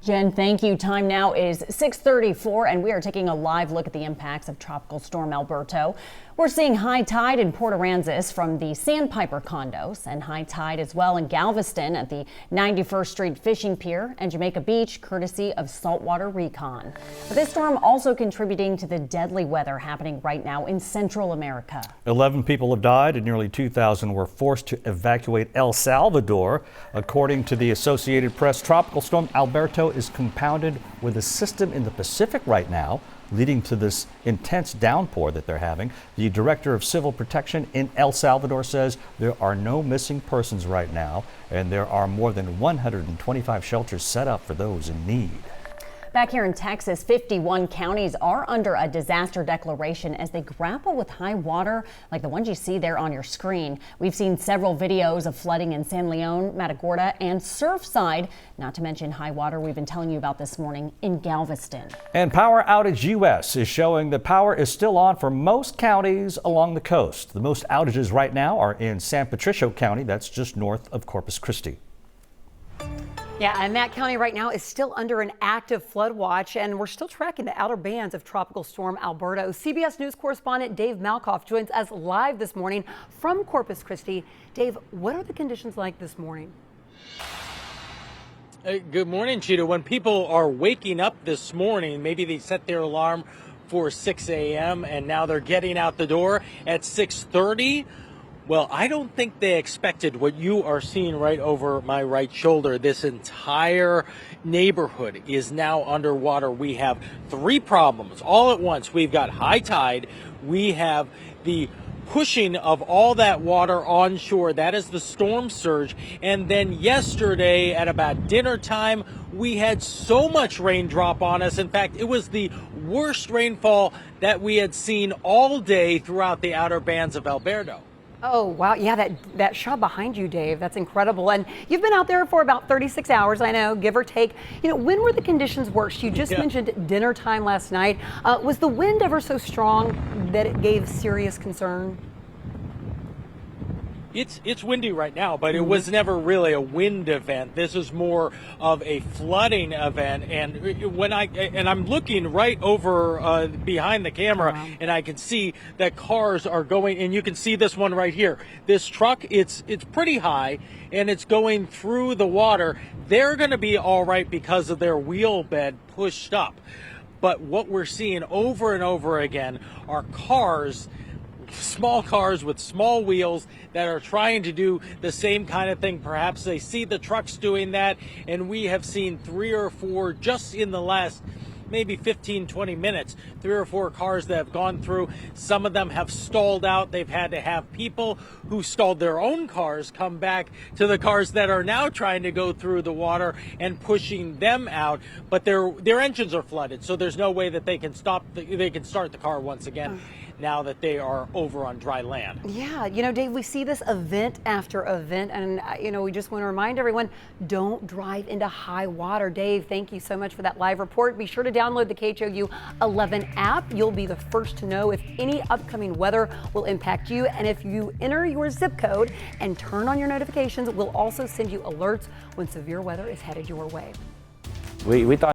Jen, thank you. Time now is 6:34, and we are taking a live look at the impacts of Tropical Storm Alberto. We're seeing high tide in Port Aransas from the Sandpiper condos, and high tide as well in Galveston at the 91st Street Fishing Pier and Jamaica Beach, courtesy of Saltwater Recon. But this storm also contributing to the deadly weather happening right now in Central America. 11 people have died and nearly 2,000 were forced to evacuate El Salvador. According to the Associated Press, Tropical Storm Alberto is compounded with a system in the Pacific right now, leading to this intense downpour that they're having. The director of civil protection in El Salvador says there are no missing persons right now, and there are more than 125 shelters set up for those in need. Back here in Texas, 51 counties are under a disaster declaration as they grapple with high water like the ones you see there on your screen. We've seen several videos of flooding in San Leon, Matagorda, and Surfside, not to mention high water we've been telling you about this morning in Galveston. And Power Outage US is showing that power is still on for most counties along the coast. The most outages right now are in San Patricio County, that's just north of Corpus Christi. Yeah, and that county right now is still under an active flood watch, and we're still tracking the outer bands of Tropical Storm Alberto. CBS News correspondent Dave Malkoff joins us live this morning from Corpus Christi. Dave, what are the conditions like this morning? Good morning, Cheetah. When people are waking up this morning, maybe they set their alarm for 6 a.m. and now they're getting out the door at 6:30. Well, I don't think they expected what you are seeing right over my right shoulder. This entire neighborhood is now underwater. We have three problems all at once. We've got high tide. We have the pushing of all that water onshore. That is the storm surge. And then yesterday at about dinner time, we had so much rain drop on us. In fact, it was the worst rainfall that we had seen all day throughout the outer bands of Alberto. Oh, wow. Yeah, that shot behind you, Dave, that's incredible. And you've been out there for about 36 hours, I know, give or take. You know, when were the conditions worst? You just mentioned dinner time last night. Was the wind ever so strong that it gave serious concern? It's windy right now, but it was never really a wind event. This is more of a flooding event. And when I'm looking right over behind the camera, and I can see that cars are going, and you can see this one right here. This truck, it's pretty high, and it's going through the water. They're going to be all right because of their wheel bed pushed up. But what we're seeing over and over again are cars, small cars with small wheels that are trying to do the same kind of thing. Perhaps they see the trucks doing that, and we have seen 3 or 4 just in the last maybe 15-20 minutes, 3 or 4 cars that have gone through. Some of them have stalled out. They've had to have people who stalled their own cars come back to the cars that are now trying to go through the water and pushing them out. But their engines are flooded, so there's no way that they can start the car once again now that they are over on dry land. Yeah, you know, Dave, we see this event after event, and you know, we just want to remind everyone, don't drive into high water. Dave, thank you so much for that live report. Be sure to download the KHOU 11 app. You'll be the first to know if any upcoming weather will impact you, and if you enter your zip code and turn on your notifications, we'll also send you alerts when severe weather is headed your way. We thought